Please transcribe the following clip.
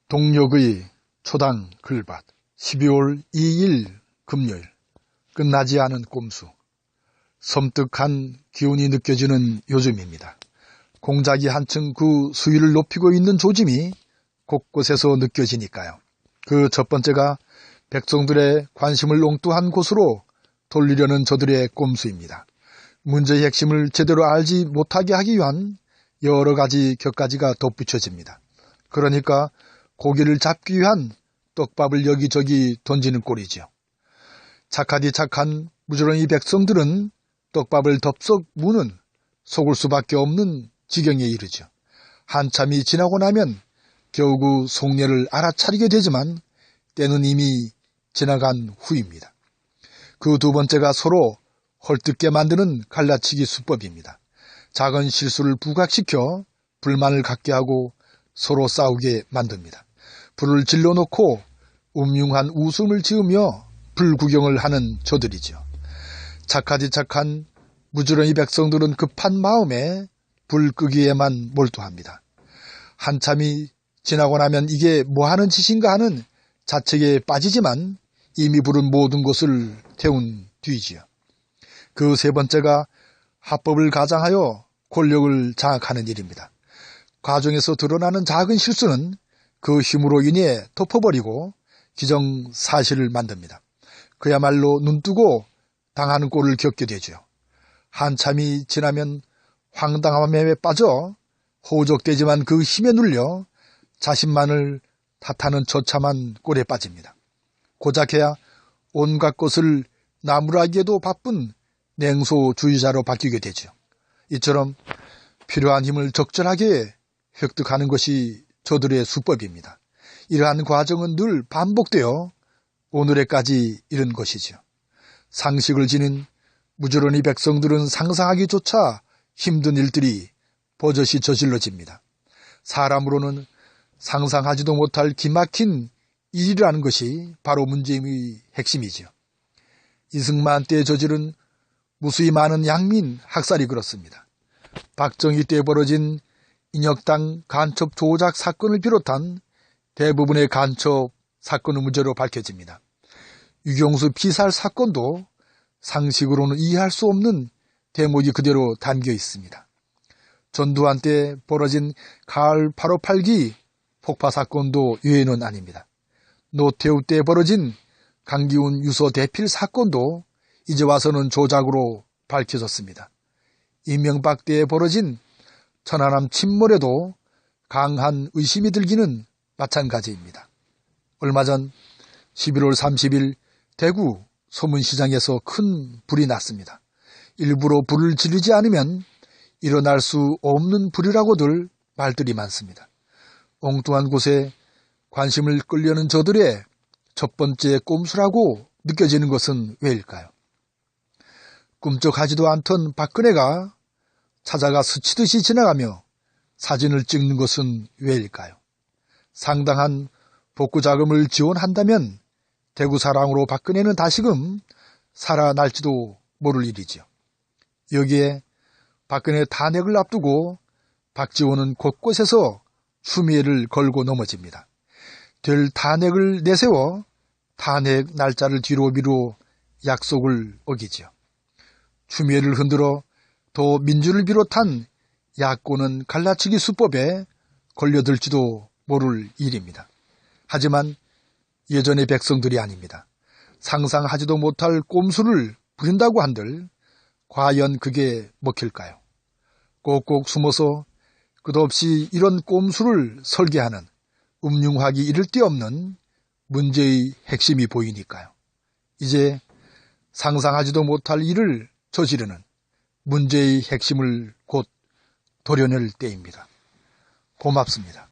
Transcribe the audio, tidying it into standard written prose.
동력의 초당 글밭 12월 2일 금요일. 끝나지 않은 꼼수. 섬뜩한 기운이 느껴지는 요즘입니다. 공작이 한층 그 수위를 높이고 있는 조짐이 곳곳에서 느껴지니까요. 그 첫 번째가 백성들의 관심을 옹두한 곳으로 돌리려는 저들의 꼼수입니다. 문제의 핵심을 제대로 알지 못하게 하기 위한 여러 가지 격가지가 덧붙여집니다. 그러니까 고기를 잡기 위한 떡밥을 여기저기 던지는 꼴이죠. 착하디 착한 무지런이 백성들은 떡밥을 덥석 무는 속을 수밖에 없는 지경에 이르죠. 한참이 지나고 나면 겨우 그 속내를 알아차리게 되지만 때는 이미 지나간 후입니다. 그 두 번째가 서로 헐뜯게 만드는 갈라치기 수법입니다. 작은 실수를 부각시켜 불만을 갖게 하고 서로 싸우게 만듭니다. 불을 질러놓고 음흉한 웃음을 지으며 불구경을 하는 저들이죠. 착하디 착한 무지런이 백성들은 급한 마음에 불 끄기에만 몰두합니다. 한참이 지나고 나면 이게 뭐하는 짓인가 하는 자책에 빠지지만 이미 부른 모든 것을 태운 뒤지요. 그 세 번째가 합법을 가장하여 권력을 장악하는 일입니다. 과정에서 드러나는 작은 실수는 그 힘으로 인해 덮어버리고 기정사실을 만듭니다. 그야말로 눈뜨고 당하는 꼴을 겪게 되죠. 한참이 지나면 황당함에 빠져 호적되지만 그 힘에 눌려 자신만을 탓하는 처참한 꼴에 빠집니다. 고작해야 온갖 것을 나무라기에도 바쁜 냉소주의자로 바뀌게 되죠. 이처럼 필요한 힘을 적절하게 획득하는 것이 저들의 수법입니다. 이러한 과정은 늘 반복되어 오늘에까지 이른 것이죠. 상식을 지닌 무지런이 백성들은 상상하기조차 힘든 일들이 버젓이 저질러집니다. 사람으로는 상상하지도 못할 기막힌 일이라는 것이 바로 문제의 핵심이지요. 이승만 때에 저지른 무수히 많은 양민 학살이 그렇습니다. 박정희 때 벌어진 인혁당 간첩 조작 사건을 비롯한 대부분의 간첩 사건의 문제로 밝혀집니다. 유경수 피살 사건도 상식으로는 이해할 수 없는 대목이 그대로 담겨 있습니다. 전두환 때 벌어진 가을 8.58기 폭파 사건도 유예는 아닙니다. 노태우 때 벌어진 강기훈 유서 대필 사건도 이제 와서는 조작으로 밝혀졌습니다. 이명박 때에 벌어진 천안함 침몰에도 강한 의심이 들기는 마찬가지입니다. 얼마 전 11월 30일 대구 소문시장에서 큰 불이 났습니다. 일부러 불을 지르지 않으면 일어날 수 없는 불이라고들 말들이 많습니다. 엉뚱한 곳에 관심을 끌려는 저들의 첫 번째 꼼수라고 느껴지는 것은 왜일까요? 꿈쩍하지도 않던 박근혜가 찾아가 스치듯이 지나가며 사진을 찍는 것은 왜일까요? 상당한 복구 자금을 지원한다면 대구 사랑으로 박근혜는 다시금 살아날지도 모를 일이죠. 여기에 박근혜 탄핵을 앞두고 박지원은 곳곳에서 추미애를 걸고 넘어집니다. 될 탄핵을 내세워 탄핵 날짜를 뒤로 미루 약속을 어기죠. 추미애를 흔들어 더 민주를 비롯한 야권은 갈라치기 수법에 걸려들지도 모를 일입니다. 하지만 예전의 백성들이 아닙니다. 상상하지도 못할 꼼수를 부린다고 한들 과연 그게 먹힐까요? 꼭꼭 숨어서 끝없이 이런 꼼수를 설계하는 음흉하기 이를 데 없는 문제의 핵심이 보이니까요. 이제 상상하지도 못할 일을 저지르는 문제의 핵심을 곧 도려낼 때입니다. 고맙습니다.